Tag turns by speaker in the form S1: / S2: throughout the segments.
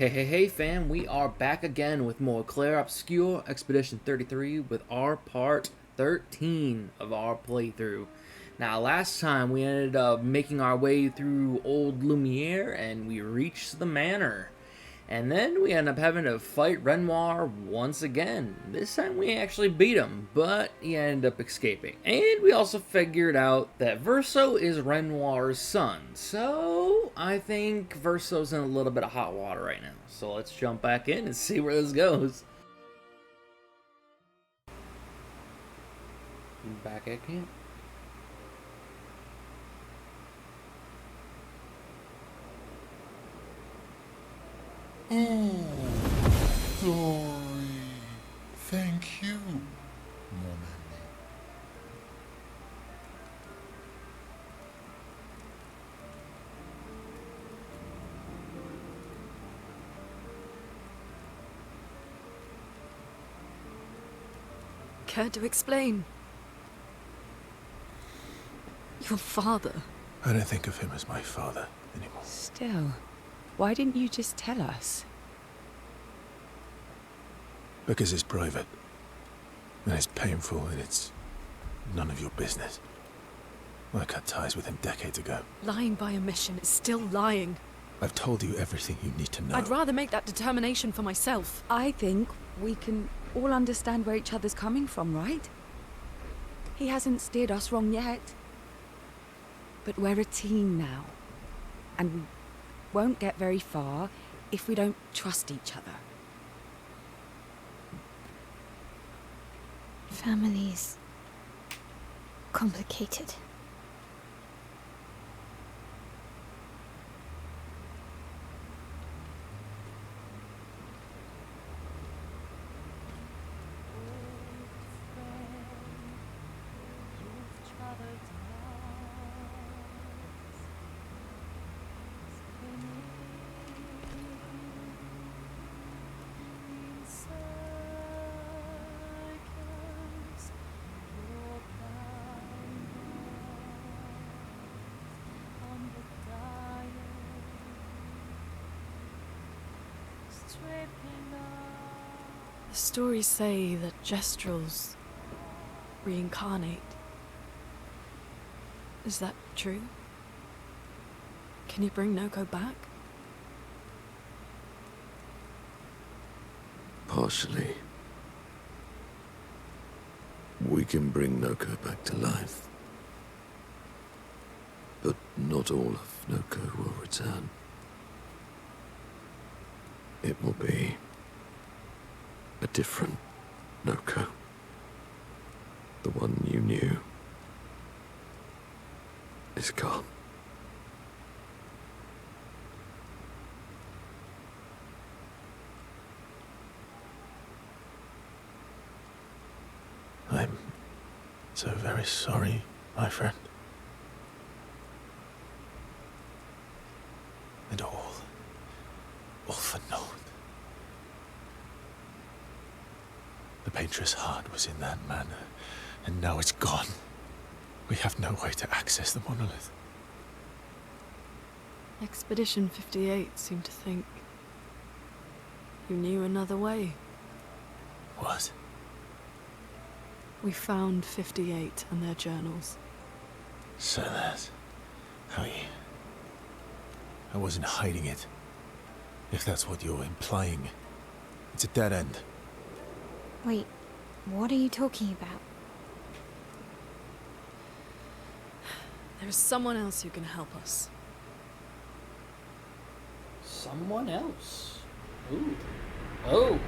S1: Hey fam, we are back again with more Clair Obscur Expedition 33 with our part 13 of our playthrough. Now last time we ended up making our way through Old Lumiere and we reached the manor. And then we end up having to fight Renoir once again. This time we actually beat him, but he ended up escaping. And we also figured out that Verso is Renoir's son. So I think Verso's in a little bit of hot water right now. So let's jump back in and see where this goes. Back at camp.
S2: Oh, glory. Thank you, mon ami.
S3: Care to explain? Your father.
S2: I don't think of him as my father anymore.
S4: Still, why didn't you just tell us?
S2: Because it's private. And it's painful and it's none of your business. I cut ties with him decades ago.
S3: Lying by omission is still lying.
S2: I've told you everything you need to know.
S3: I'd rather make that determination for myself.
S4: I think we can all understand where each other's coming from, right? He hasn't steered us wrong yet. But we're a team now. And we won't get very far if we don't trust each other.
S5: Family's complicated.
S3: The stories say that Gestrels reincarnate. Is that true? Can you bring Noko back?
S6: Partially. We can bring Noko back to life. But not all of Noko will return. It will be a different Noko. The one you knew is gone.
S2: I'm so very sorry, my friend. And all for naught. The painter's heart was in that manor, and now it's gone. We have no way to access the monolith.
S3: Expedition 58 seemed to think you knew another way.
S2: What?
S3: We found 58 and their journals.
S2: So that's how you... I wasn't hiding it. If that's what you're implying. It's a dead end.
S5: Wait, what are you talking about?
S3: There's someone else who can help us.
S1: Someone else. Ooh. Oh.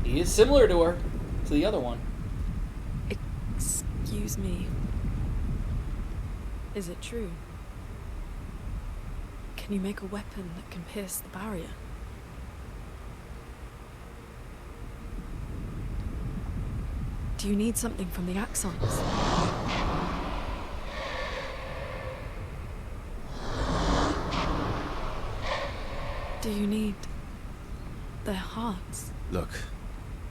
S1: He is similar to her, to the other one.
S3: Excuse me. Is it true? Can you make a weapon that can pierce the barrier? Do you need something from the Axons? Do you need their hearts?
S2: Look,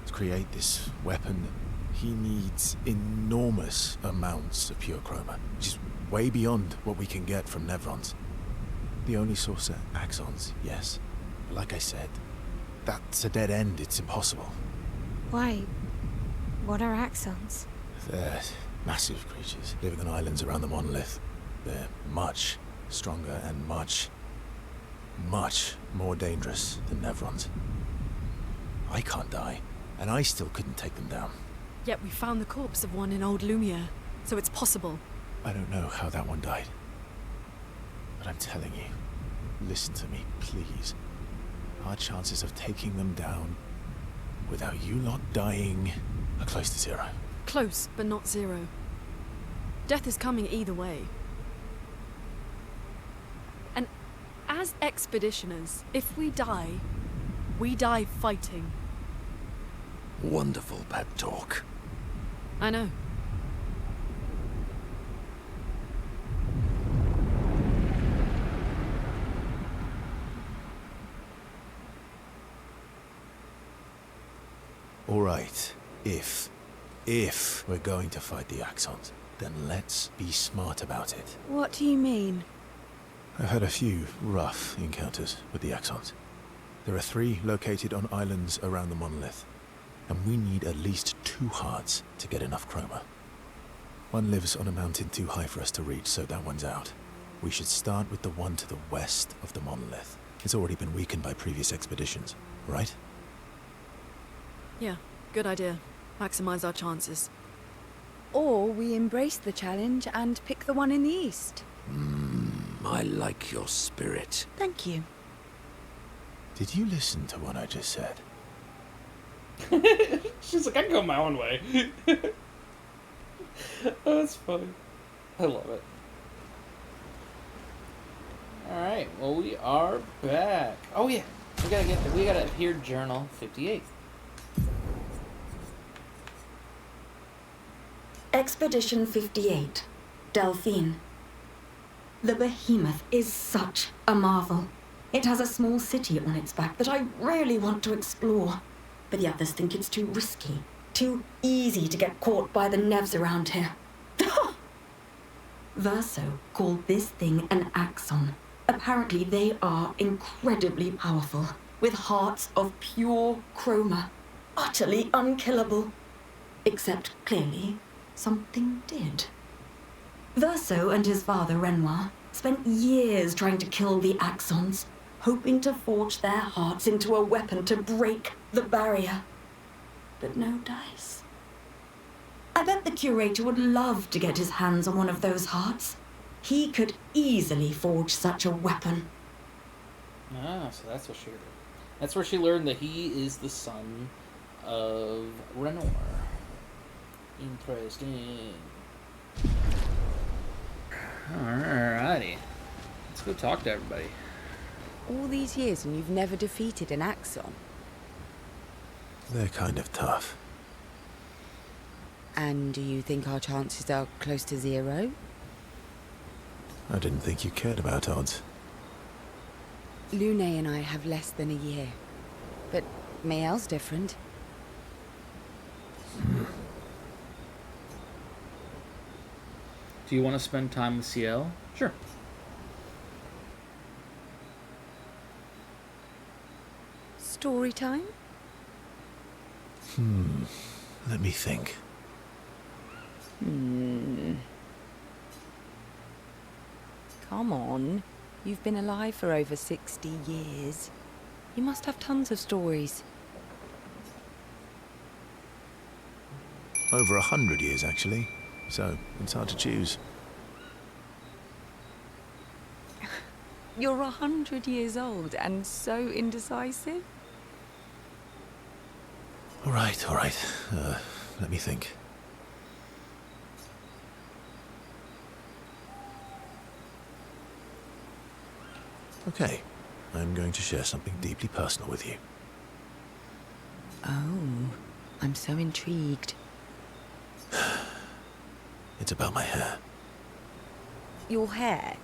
S2: to create this weapon, he needs enormous amounts of pure chroma, which is way beyond what we can get from Nevrons. The only source are axons, yes. But like I said, that's a dead end. It's impossible.
S5: Why? What are axons?
S2: They're massive creatures living on islands around the monolith. They're much stronger and much more dangerous than Nevrons. I can't die, and I still couldn't take them down.
S3: Yet we found the corpse of one in Old Lumiere, so it's possible.
S2: I don't know how that one died. But I'm telling you, listen to me, please. Our chances of taking them down without you lot dying are close to zero.
S3: Close, but not zero. Death is coming either way. And as expeditioners, if we die fighting.
S6: Wonderful pep talk.
S3: I know.
S2: All right, if we're going to fight the Axons, then let's be smart about it.
S4: What do you mean?
S2: I've had a few rough encounters with the Axons. There are 3 located on islands around the monolith, and we need at least 2 hearts to get enough chroma. One lives on a mountain too high for us to reach, so that one's out. We should start with the one to the west of the monolith. It's already been weakened by previous expeditions, right?
S3: Yeah, good idea. Maximize our chances.
S4: Or we embrace the challenge and pick the one in the east.
S6: I like your spirit.
S4: Thank you.
S2: Did you listen to what I just said?
S1: She's like, I can go my own way. Oh, that's funny. I love it. Alright, well, we are back. Oh, yeah. We gotta hear Journal 58.
S7: Expedition 58, Delphine. The behemoth is such a marvel. It has a small city on its back that I really want to explore, but the others think it's too risky, too easy to get caught by the Nevs around here. Verso called this thing an axon. Apparently they are incredibly powerful, with hearts of pure chroma, utterly unkillable. Except, clearly, something did. Verso and his father, Renoir, spent years trying to kill the axons, hoping to forge their hearts into a weapon to break the barrier. But no dice. I bet the curator would love to get his hands on one of those hearts. He could easily forge such a weapon.
S1: Ah, so that's what she heard. That's where she learned that he is the son of Renoir. Interesting. Alrighty. Let's go talk to everybody.
S4: All these years and you've never defeated an Axon.
S2: They're kind of tough.
S4: And do you think our chances are close to zero?
S2: I didn't think you cared about odds.
S4: Lune and I have less than a year. But Mael's different.
S1: Do you want to spend time with CL? Sure.
S4: Story time?
S2: Let me think.
S4: Come on. You've been alive for over 60 years. You must have tons of stories.
S2: Over 100 years, actually. So, it's hard to choose.
S4: You're 100 years old and so indecisive?
S2: All right. Let me think. Okay, I'm going to share something deeply personal with you.
S4: Oh, I'm so intrigued.
S2: It's about my hair.
S4: Your hair?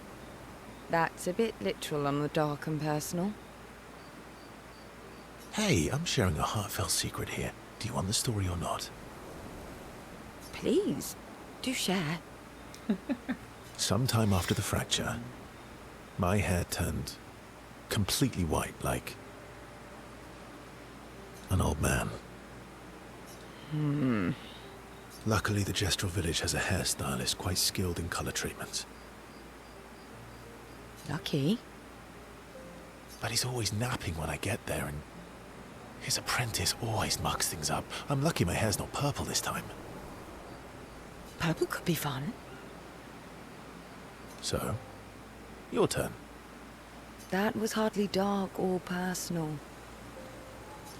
S4: That's a bit literal on the dark and personal.
S2: Hey, I'm sharing a heartfelt secret here. Do you want the story or not?
S4: Please, do share.
S2: Sometime after the fracture, My hair turned completely white, like an old man. Luckily, the Gestrel village has a hairstylist quite skilled in color treatments.
S4: Lucky.
S2: But he's always napping when I get there, and his apprentice always mucks things up. I'm lucky my hair's not purple this time.
S4: Purple could be fun.
S2: So, your turn.
S4: That was hardly dark or personal.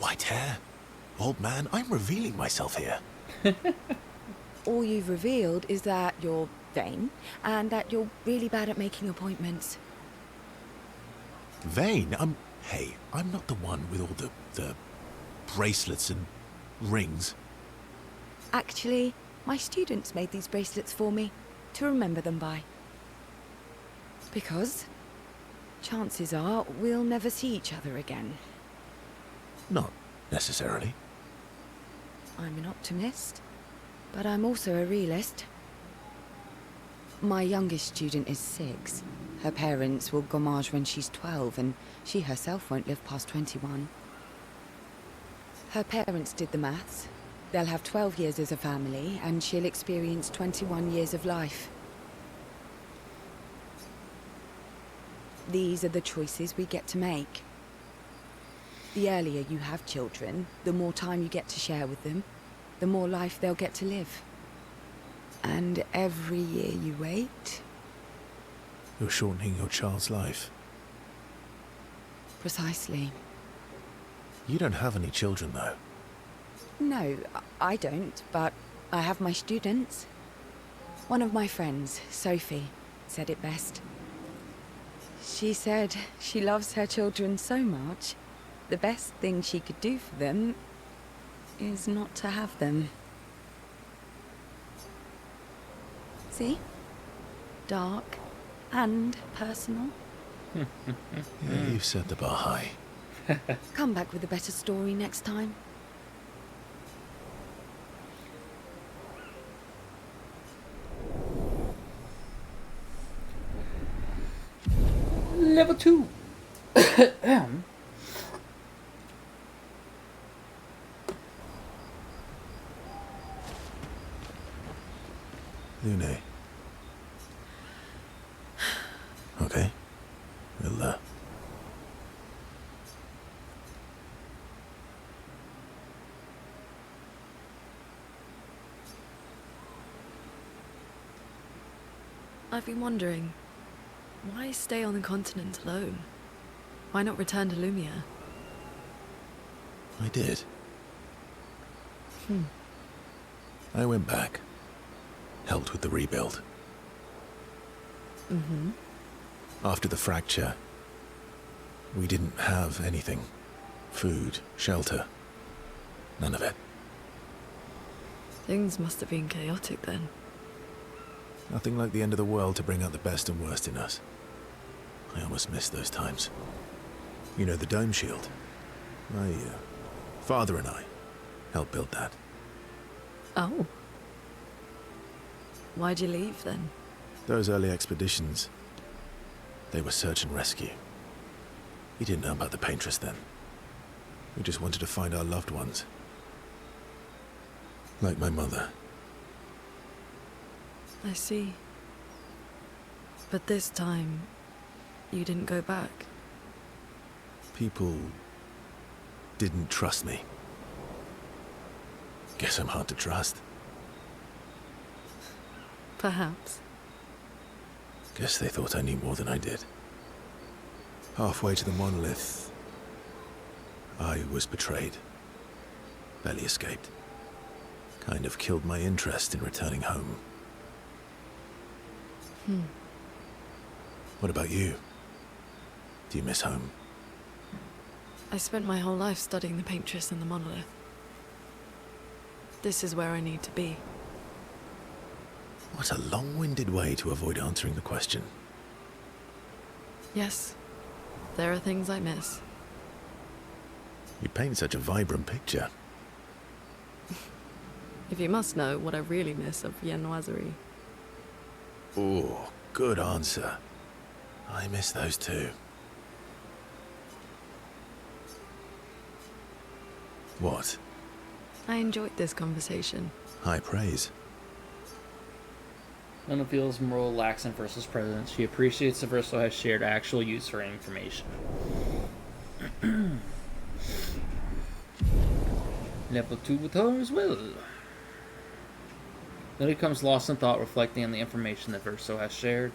S2: White hair? Old man, I'm revealing myself here.
S4: All you've revealed is that you're vain, and that you're really bad at making appointments.
S2: Vain? Hey, I'm not the one with all the bracelets and rings.
S4: Actually, my students made these bracelets for me, to remember them by. Because chances are we'll never see each other again.
S2: Not necessarily.
S4: I'm an optimist, but I'm also a realist. My youngest student is 6. Her parents will gommage when she's 12, and she herself won't live past 21. Her parents did the maths. They'll have 12 years as a family, and she'll experience 21 years of life. These are the choices we get to make. The earlier you have children, the more time you get to share with them, the more life they'll get to live. And every year you wait...
S2: You're shortening your child's life.
S4: Precisely.
S2: You don't have any children, though.
S4: No, I don't, but I have my students. One of my friends, Sophie, said it best. She said she loves her children so much, the best thing she could do for them is not to have them. See? Dark and personal.
S2: Yeah, you've set the bar high.
S4: Come back with a better story next time.
S1: Level 2.
S2: Lune. Okay. We'll,
S3: I've been wondering, why stay on the continent alone? Why not return to Lumiere?
S2: I did. I went back. Helped with the rebuild. After the fracture, we didn't have anything. Food, shelter, none of it.
S3: Things must have been chaotic then.
S2: Nothing like the end of the world to bring out the best and worst in us. I almost missed those times. You know, the dome shield. My father and I helped build that.
S3: Oh. Why'd you leave then?
S2: Those early expeditions, they were search and rescue. We didn't know about the paintress then. We just wanted to find our loved ones. Like my mother.
S3: I see. But this time, you didn't go back.
S2: People didn't trust me. Guess I'm hard to trust.
S3: Perhaps.
S2: Guess they thought I knew more than I did. Halfway to the monolith, I was betrayed. Barely escaped. Kind of killed my interest in returning home. What about you? Do you miss home?
S3: I spent my whole life studying the paintress and the monolith. This is where I need to be.
S2: What a long-winded way to avoid answering the question.
S3: Yes, there are things I miss.
S2: You paint such a vibrant picture.
S3: If you must know what I really miss of viennoiserie.
S2: Oh, good answer. I miss those too. What?
S3: I enjoyed this conversation.
S2: High praise.
S1: Luna feels more relaxed in Verso's presence. She appreciates that Verso has shared actual use for information. Level 2 with her as well. Luna becomes lost in thought, reflecting on the information that Verso has shared.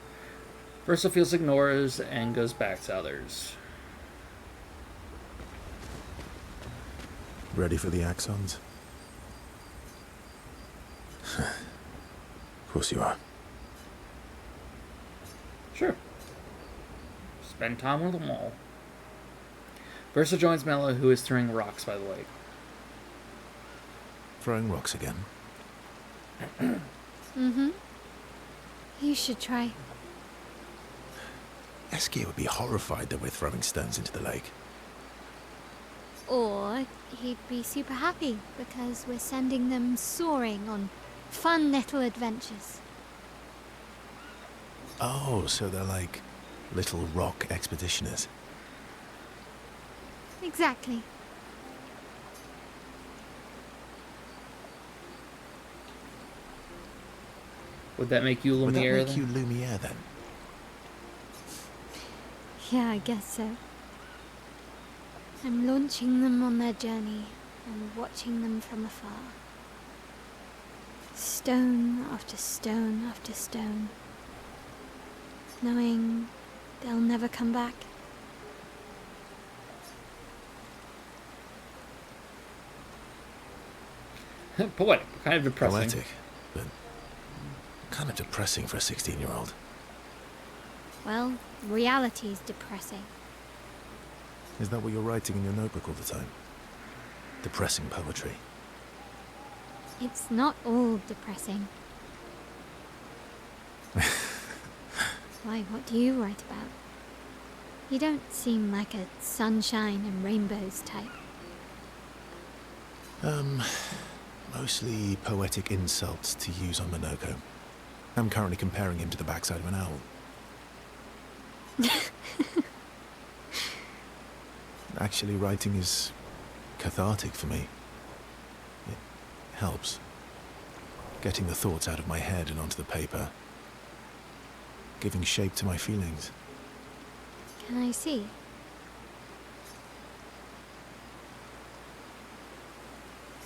S1: Verso feels ignored and goes back to others.
S2: Ready for the axons? Of course you are.
S1: Sure. Spend time with them all. Verso joins Mela, who is throwing rocks by the lake.
S2: Throwing rocks again.
S5: Mm-hmm. You should try.
S2: Eskia would be horrified that we're throwing stones into the lake.
S5: Or he'd be super happy because we're sending them soaring on fun little adventures.
S2: Oh, so they're like little rock expeditioners.
S5: Exactly.
S1: Would that make you
S2: Would that
S1: Lumiere
S2: make
S1: then?
S2: you Lumiere then?
S5: Yeah, I guess so. I'm launching them on their journey and watching them from afar. Stone after stone after stone. Knowing they'll never come back.
S1: Poetic, kind of depressing.
S2: Poetic, but kind of depressing for a 16-year-old.
S5: Well, reality's depressing.
S2: Is that what you're writing in your notebook all the time? Depressing poetry.
S5: It's not all depressing. Why, what do you write about? You don't seem like a sunshine and rainbows type.
S2: Mostly poetic insults to use on Minoko. I'm currently comparing him to the backside of an owl. Actually, writing is cathartic for me. It helps. Getting the thoughts out of my head and onto the paper. Giving shape to my feelings.
S5: Can I see?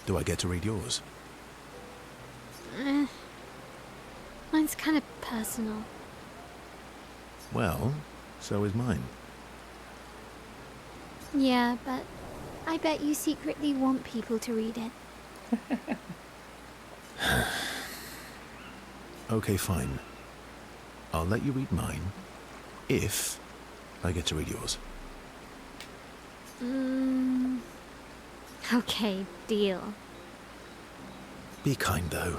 S2: Do I get to read yours?
S5: Mine's kind of personal.
S2: Well, so is mine.
S5: Yeah, but I bet you secretly want people to read it.
S2: Okay, fine. I'll let you read mine, if I get to read yours.
S5: Okay, deal.
S2: Be kind, though.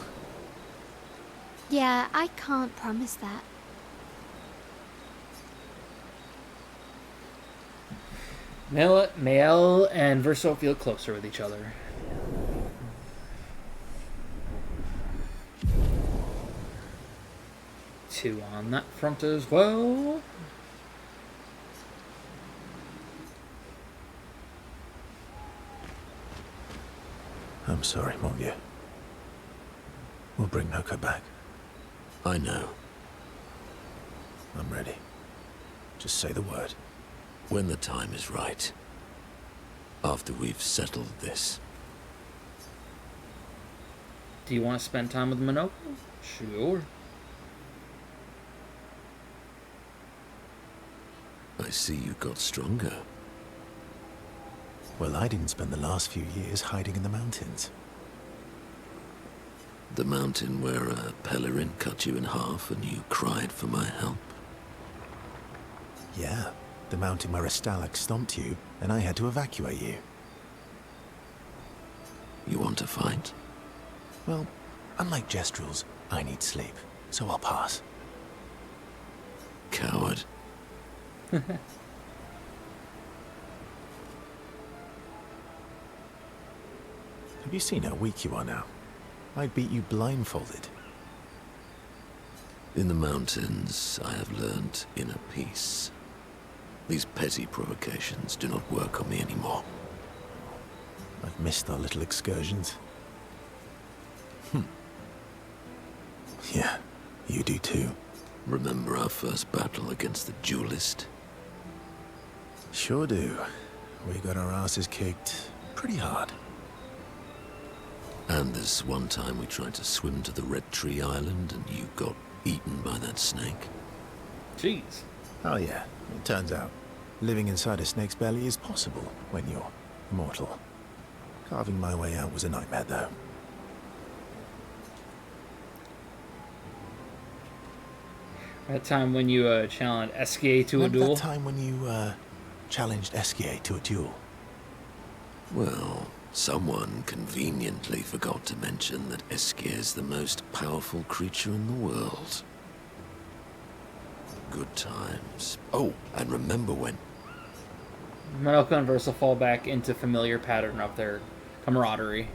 S5: Yeah, I can't promise that.
S1: Mael and Verso feel closer with each other. Two on that front as well.
S2: I'm sorry, mon vieux. We'll bring Noko back.
S6: I know.
S2: I'm ready. Just say the word.
S6: When the time is right. After we've settled this.
S1: Do you want to spend time with Minoko? Sure.
S6: I see you got stronger.
S2: Well, I didn't spend the last few years hiding in the mountains.
S6: The mountain where a Pelerin cut you in half and you cried for my help.
S2: Yeah, the mountain where a Stalak stomped you and I had to evacuate you.
S6: You want to fight?
S2: Well, unlike Gestrels, I need sleep, so I'll pass.
S6: Coward.
S2: Have you seen how weak you are now? I'd beat you blindfolded.
S6: In the mountains, I have learned inner peace. These petty provocations do not work on me anymore.
S2: I've missed our little excursions. Yeah, you do too.
S6: Remember our first battle against the duelist?
S2: Sure do. We got our asses kicked pretty hard.
S6: And this one time we tried to swim to the Red Tree Island and you got eaten by that snake.
S1: Jeez.
S2: Oh yeah, it turns out living inside a snake's belly is possible when you're mortal. Carving my way out was a nightmare though.
S1: That time when you challenged Esquier to a duel.
S2: That time when you challenged Esquier to a duel.
S6: Well, someone conveniently forgot to mention that Esquier is the most powerful creature in the world. Good times. Oh, and remember when...
S1: Madoka and Verso fall back into familiar pattern of their camaraderie.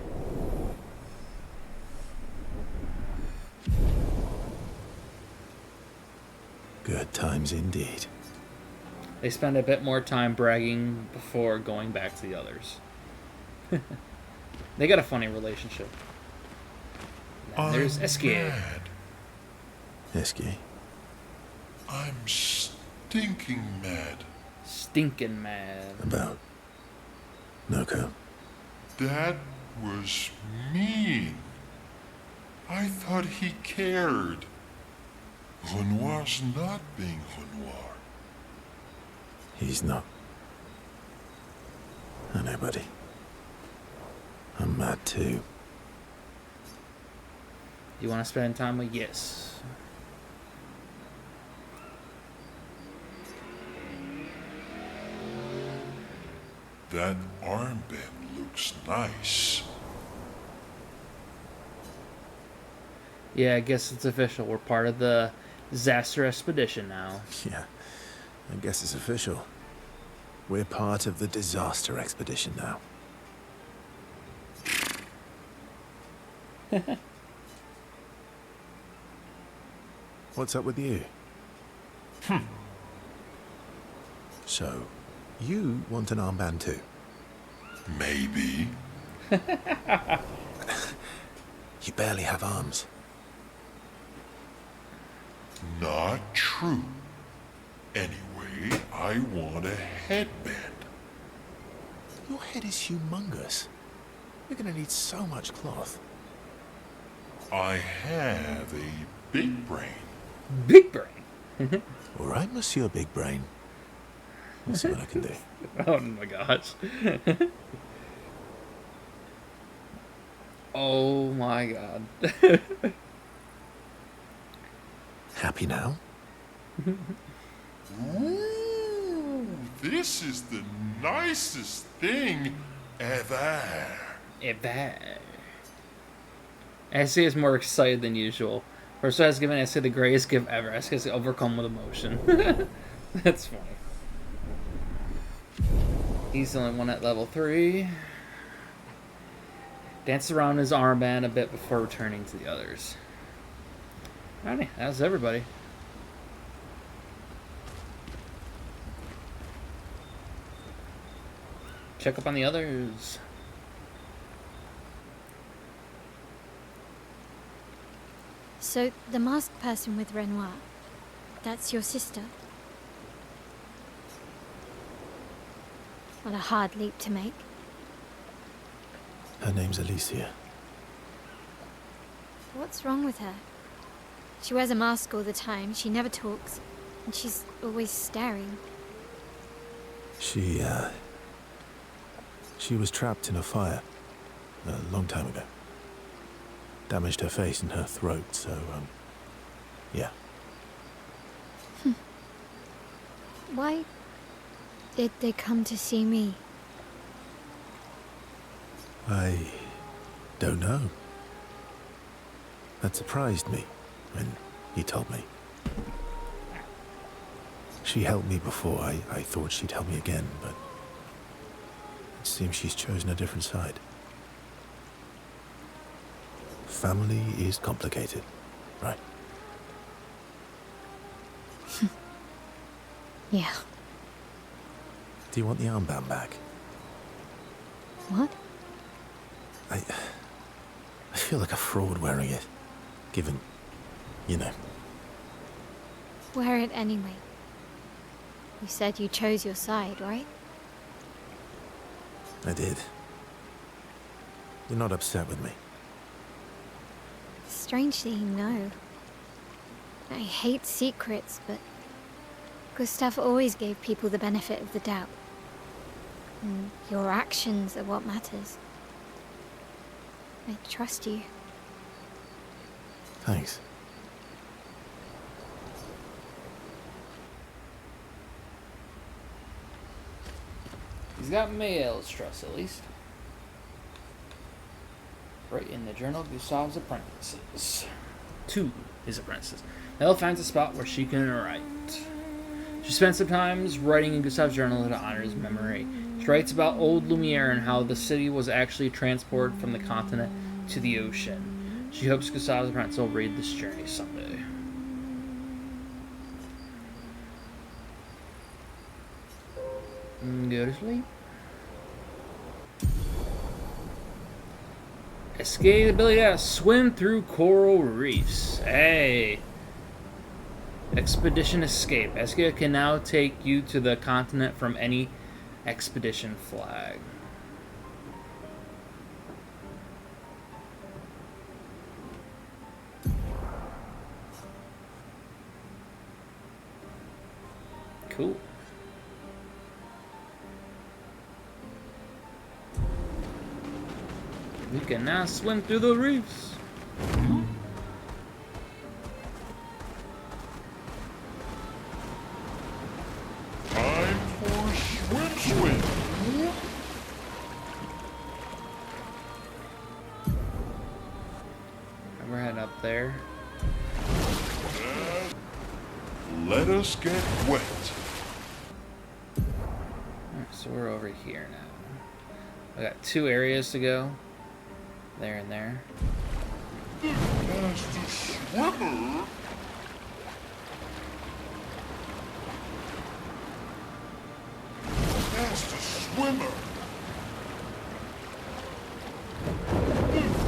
S2: Good times indeed.
S1: They spend a bit more time bragging before going back to the others. They got a funny relationship. And there's Esquier.
S8: Mad.
S2: Esquier?
S8: I'm stinking mad.
S1: Stinking mad.
S2: About Noko.
S8: That was mean. I thought he cared. Renoir's not being Renoir.
S2: He's not. I know, buddy. I'm mad too.
S1: You want to spend time with? Yes.
S8: That armband looks nice.
S1: Yeah, I guess it's official. We're part of the disaster expedition now.
S2: Yeah, I guess it's official. We're part of the disaster expedition now. What's up with you? So, you want an armband too?
S8: Maybe.
S2: You barely have arms.
S8: Not true. Anyway, I want a headband.
S2: Your head is humongous. You're gonna need so much cloth.
S8: I have a big brain.
S1: Big brain.
S2: All right, Monsieur Big Brain. We'll see what I can do.
S1: Oh my gosh. Oh my god.
S2: Happy now?
S8: Ooh, this is the nicest thing ever.
S1: Essie is more excited than usual. Verso has given Essie the greatest gift ever. Essie is overcome with emotion. That's funny. He's the only one at level 3. Dances around his armband a bit before returning to the others. Alrighty, that's everybody. Check up on the others.
S5: So, the masked person with Renoir, that's your sister? What a hard leap to make.
S2: Her name's Alicia.
S5: What's wrong with her? She wears a mask all the time, she never talks, and she's always staring.
S2: She was trapped in a fire a long time ago. Damaged her face and her throat, so, yeah.
S5: Why did they come to see me?
S2: I don't know. That surprised me when he told me. She helped me before. I thought she'd help me again, but it seems she's chosen a different side. Family is complicated, right?
S5: Yeah.
S2: Do you want the armband back?
S5: What?
S2: I feel like a fraud wearing it. Given, you know.
S5: Wear it anyway. You said you chose your side, right?
S2: I did. You're not upset with me.
S5: Strangely, no. I hate secrets, but Gustav always gave people the benefit of the doubt. And your actions are what matters. I trust you.
S2: Thanks.
S1: He's got Mael's trust, at least. Right in the journal of Gustav's apprentices. To his apprentices. Mel finds a spot where she can write. She spends some time writing in Gustav's journal to honor his memory. She writes about Old Lumiere and how the city was actually transported from the continent to the ocean. She hopes Gustav's apprentice will read this journey someday. Go to sleep. Escape ability to swim through coral reefs. Hey. Expedition escape. Escape can now take you to the continent from any expedition flag. Cool. We can now swim through the reefs.
S8: Time for swim.
S1: And we're heading up there.
S8: Let us get wet.
S1: Alright, so we're over here now. We got 2 areas to go. There and there.
S8: Master swimmer. Master swimmer.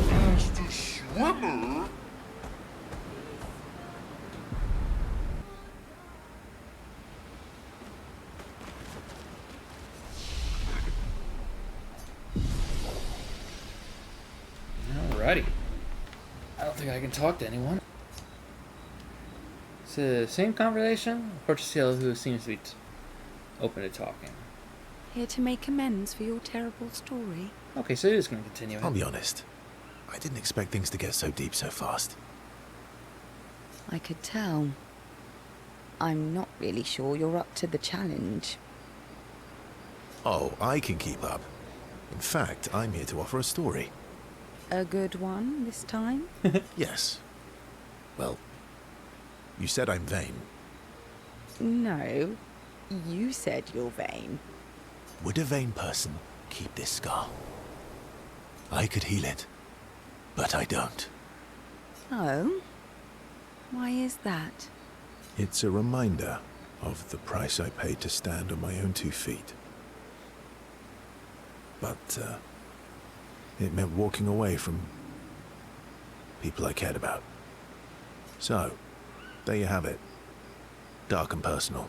S8: Master swimmer.
S1: Alrighty. I don't think I can talk to anyone. It's the same conversation. Portucilla, who seems to be open to talking.
S4: Here to make amends for your terrible story.
S1: Okay, so it is going to continue.
S2: I'll be honest. I didn't expect things to get so deep so fast.
S4: I could tell. I'm not really sure you're up to the challenge.
S2: Oh, I can keep up. In fact, I'm here to offer a story.
S4: A good one this time?
S2: Yes. Well, you said I'm vain.
S4: No, you said you're vain.
S2: Would a vain person keep this scar? I could heal it, but I don't.
S4: Oh? Why is that?
S2: It's a reminder of the price I paid to stand on my own 2 feet. But, it meant walking away from people I cared about. So, there you have it. Dark and personal.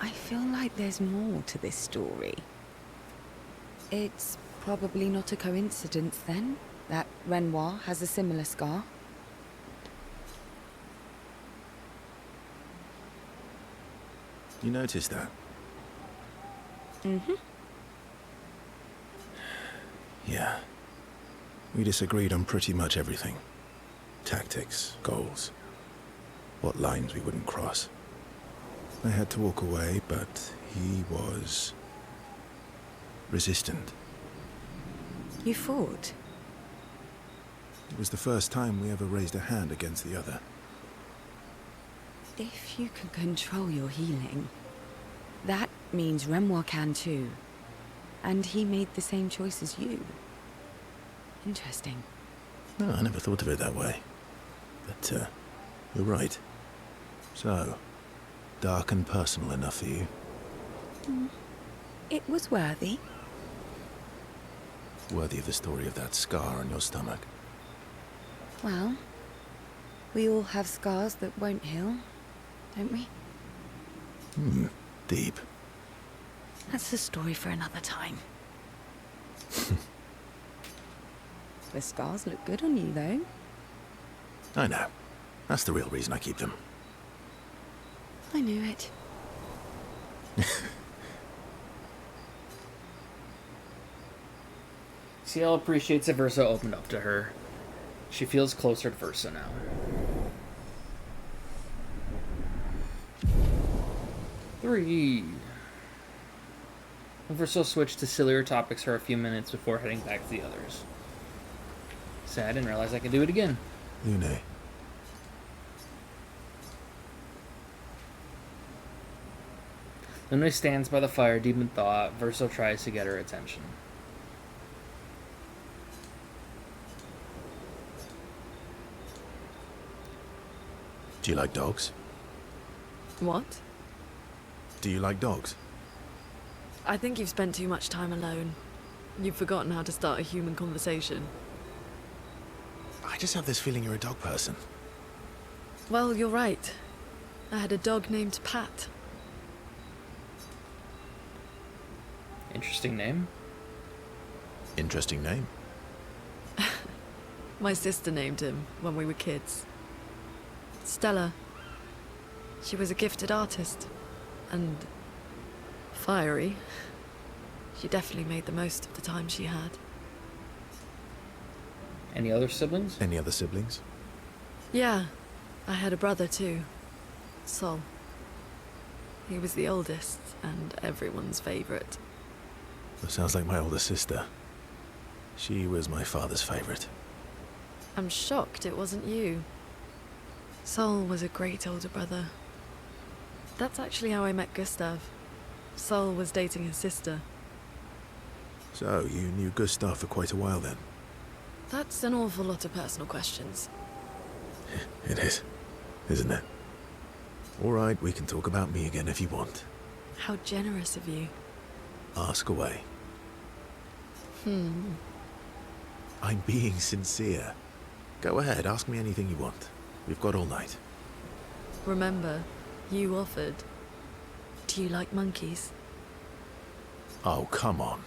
S4: I feel like there's more to this story. It's probably not a coincidence, then, that Renoir has a similar scar.
S2: You noticed that?
S4: Mm-hmm.
S2: Yeah. We disagreed on pretty much everything. Tactics, goals, what lines we wouldn't cross. I had to walk away, but he was resistant.
S4: You fought?
S2: It was the first time we ever raised a hand against the other.
S4: If you can control your healing, that means Renoir can too. And he made the same choice as you. Interesting.
S2: No, I never thought of it that way. But, you're right. So, dark and personal enough for you?
S4: It was worthy.
S2: Worthy of the story of that scar on your stomach.
S4: Well, we all have scars that won't heal, don't we?
S2: Deep.
S4: That's a story for another time. The scars look good on you, though.
S2: I know. That's the real reason I keep them.
S4: I knew it.
S1: Ciel appreciates that Verso opened up to her. She feels closer to Verso now. Three. Verso switched to sillier topics for a few minutes before heading back to the others. Sad, I didn't realize I could do it again.
S2: Lune.
S1: Lune stands by the fire, deep in thought. Verso tries to get her attention.
S2: Do you like dogs?
S3: What?
S2: Do you like dogs?
S3: I think you've spent too much time alone. You've forgotten how to start a human conversation.
S2: I just have this feeling you're a dog person.
S3: Well, you're right. I had a dog named Pat.
S1: Interesting name.
S2: Interesting name.
S3: My sister named him when we were kids. Stella. She was a gifted artist. And fiery. She definitely made the most of the time she had.
S1: Any other siblings?
S2: Any other siblings?
S3: Yeah, I had a brother too. Sol. He was the oldest and everyone's favorite.
S2: That sounds like my older sister. She was my father's favorite.
S3: I'm shocked it wasn't you. Sol was a great older brother. That's actually how I met Gustav. Sol was dating his sister.
S2: So, you knew Gustav for quite a while then?
S3: That's an awful lot of personal questions.
S2: It is, isn't it? Alright, we can talk about me again if you want.
S3: How generous of you.
S2: Ask away. I'm being sincere. Go ahead, ask me anything you want. We've got all night.
S3: Remember, you offered. Do you like monkeys?
S2: Oh, come on.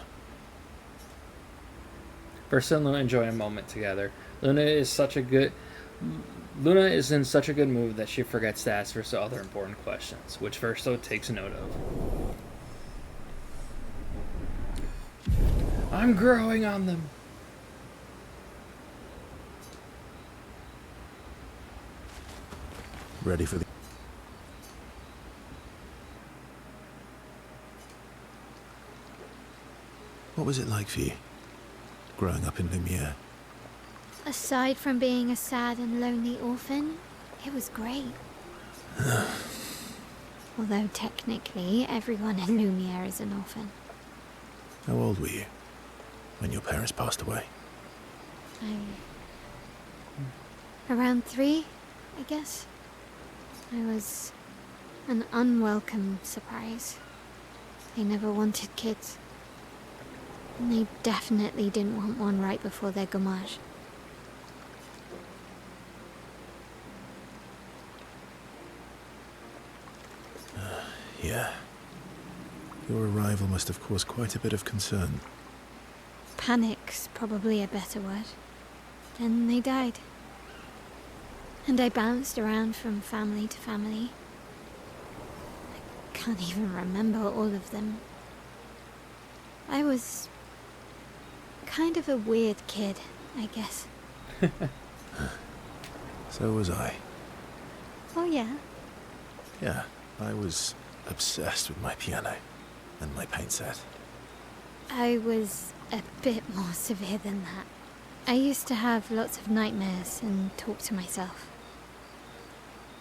S1: Verso and Luna enjoy a moment together. Luna is in such a good mood that she forgets to ask Verso other important questions, which Verso takes note of. I'm growing on them.
S2: Ready for the... What was it like for you, growing up in Lumiere?
S5: Aside from being a sad and lonely orphan, it was great. Although technically, everyone in Lumiere is an orphan.
S2: How old were you when your parents passed away?
S5: Around 3, I guess. I was an unwelcome surprise. They never wanted kids. And they definitely didn't want one right before their gommage.
S2: Yeah. Your arrival must have caused quite a bit of concern.
S5: Panic's probably a better word. Then they died. And I bounced around from family to family. I can't even remember all of them. I was kind of a weird kid, I guess.
S2: So was I.
S5: Oh yeah?
S2: Yeah, I was obsessed with my piano and my paint set.
S5: I was a bit more severe than that. I used to have lots of nightmares and talk to myself.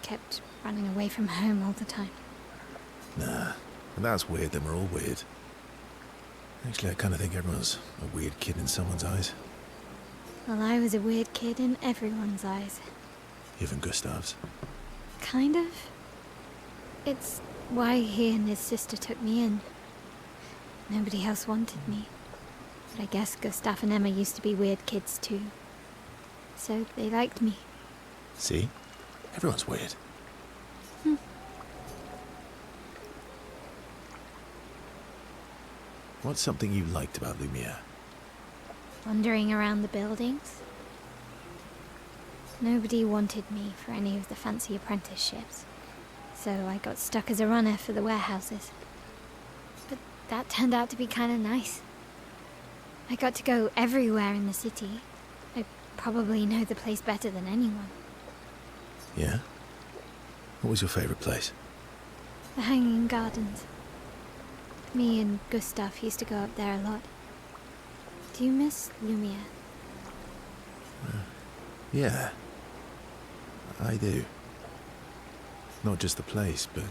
S5: Kept running away from home all the time.
S2: Nah, if that's weird, then we're all weird. Actually, I kind of think everyone's a weird kid in someone's eyes.
S5: Well, I was a weird kid in everyone's eyes.
S2: Even Gustav's.
S5: Kind of. It's why he and his sister took me in. Nobody else wanted me. But I guess Gustav and Emma used to be weird kids too. So they liked me.
S2: See? Everyone's weird. What's something you liked about Lumiere?
S5: Wandering around the buildings. Nobody wanted me for any of the fancy apprenticeships. So I got stuck as a runner for the warehouses. But that turned out to be kind of nice. I got to go everywhere in the city. I probably know the place better than anyone.
S2: Yeah? What was your favorite place?
S5: The Hanging Gardens. Me and Gustav used to go up there a lot. Do you miss Lumiere?
S2: Yeah. I do. Not just the place, but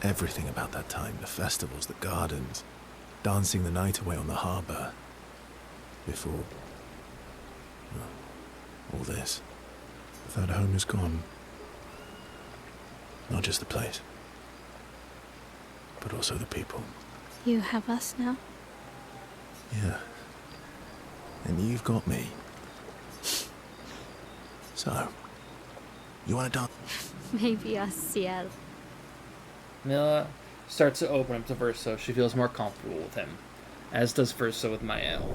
S2: everything about that time. The festivals, the gardens, dancing the night away on the harbour. Before, well, all this. That home is gone. Not just the place, but also the people.
S5: You have us now?
S2: Yeah. And you've got me. So, you want to dance?
S5: Maybe us, Ciel.
S1: Mila starts to open up to Verso. She feels more comfortable with him, as does Verso with Mael.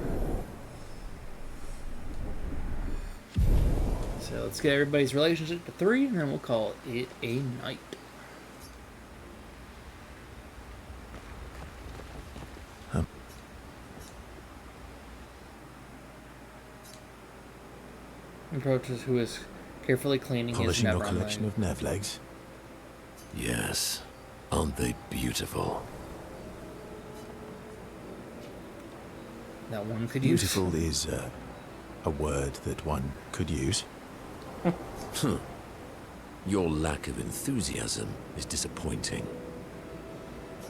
S1: So let's get everybody's relationship to 3, and then we'll call it a night. Approaches who is carefully cleaning
S2: Polishing
S1: his
S2: your
S1: Nevron
S2: collection
S1: leg.
S2: of Nev legs.
S6: Yes. Aren't they beautiful?
S1: That one could use.
S2: Beautiful is a word that one could use.
S6: Your lack of enthusiasm is disappointing.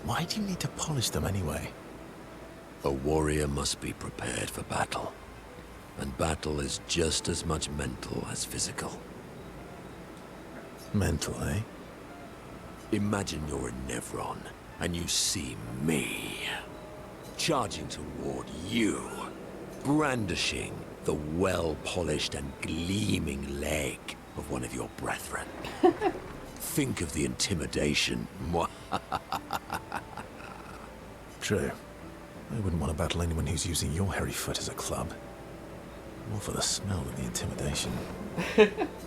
S2: Why do you need to polish them anyway?
S6: A warrior must be prepared for battle. And battle is just as much mental as physical.
S2: Mental, eh?
S6: Imagine you're a Nevron, and you see me, charging toward you, brandishing the well-polished and gleaming leg of one of your brethren. Think of the intimidation.
S2: True. I wouldn't want to battle anyone who's using your hairy foot as a club. More for the smell than the intimidation.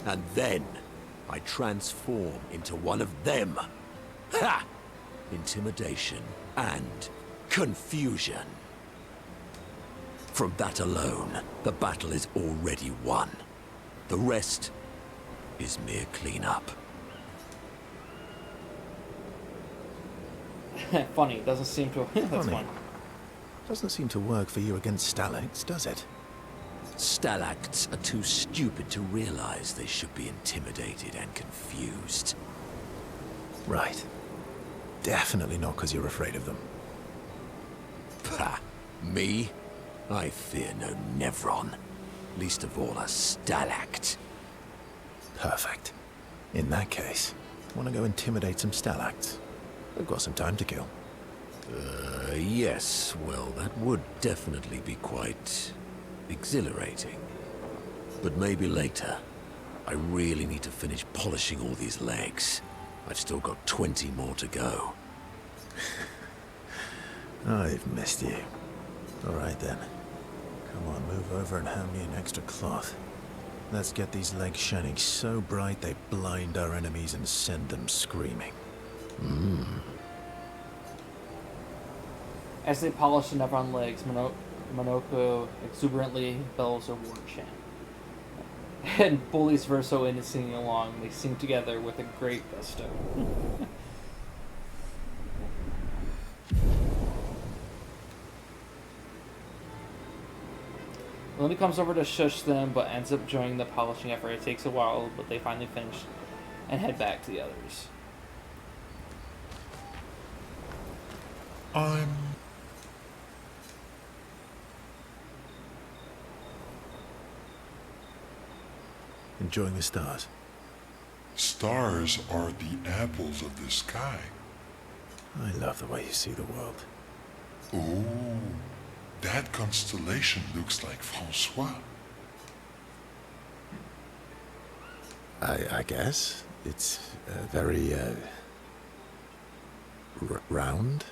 S6: And then I transform into one of them. Ha! Intimidation and confusion. From that alone, the battle is already won. The rest is mere cleanup.
S1: Funny, it doesn't seem to. That's
S2: Funny.
S1: fine.
S2: Doesn't seem to work for you against stalacts, does it?
S6: Stalacts are too stupid to realize they should be intimidated and confused.
S2: Right. Definitely not because you're afraid of them.
S6: Pah! Me? I fear no Nevron. Least of all a Stalact.
S2: Perfect. In that case, want to go intimidate some stalacts? We've got some time to kill.
S6: Yes. Well, that would definitely be quite exhilarating. But maybe later. I really need to finish polishing all these legs. I've still got 20 more to go.
S2: I've missed you. All right then. Come on, move over and hand me an extra cloth. Let's get these legs shining so bright they blind our enemies and send them screaming.
S1: As they polish the Nevron legs, Monoko exuberantly bellows a war chant. And bullies Verso into singing along. They sing together with a great gusto. Lily comes over to shush them, but ends up joining the polishing effort. It takes a while, but they finally finish and head back to the others.
S8: I'm
S2: Enjoying the stars.
S8: Stars are the apples of the sky.
S2: I love the way you see the world.
S8: Oh, that constellation looks like Francois.
S2: I guess. It's very, round,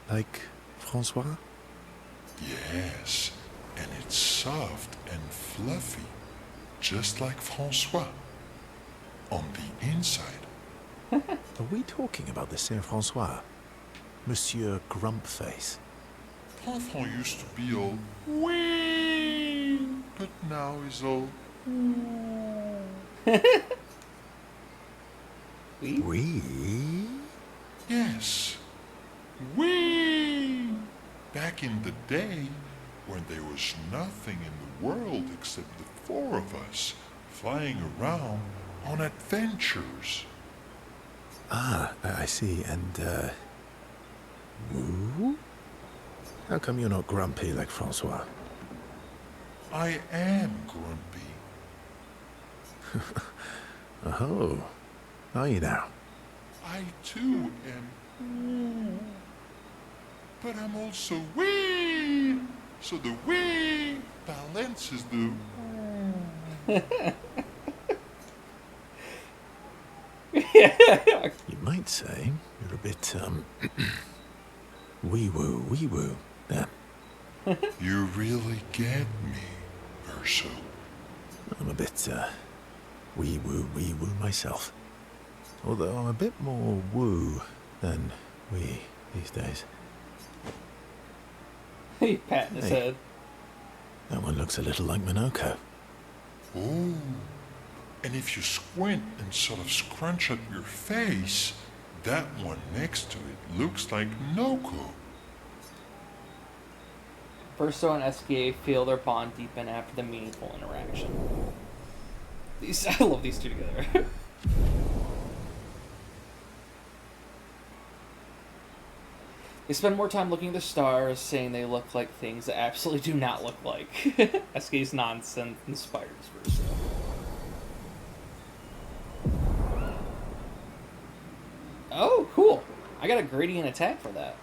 S2: like Francois?
S8: Yes, and it's soft and fluffy, just like Francois. On the inside.
S2: Are we talking about the Saint Francois? Monsieur Grumpface?
S8: Parfum used to be all wee, but now he's all
S2: We?
S8: yes, wee. Back in the day, when there was nothing in the world except the four of us flying around on adventures.
S2: Ah, I see. And, woo? How come you're not grumpy like Francois?
S8: I am grumpy.
S2: Oh, are you now?
S8: I too am. But I'm also wee. So the wee balances the.
S2: You might say you're a bit, wee-woo there.
S8: You really get me, Verso.
S2: I'm a bit, wee-woo myself. Although I'm a bit more woo than wee these days.
S1: He patting his head.
S2: That one looks a little like Minoko.
S8: Oh. And if you squint and sort of scrunch up your face, that one next to it looks like Noko.
S1: Verso and SKA feel their bond deepen after the meaningful interaction. I love these two together. They spend more time looking at the stars, saying they look like things that absolutely do not look like. SK's nonsense inspires Verso. Oh, cool. I got a gradient attack for that.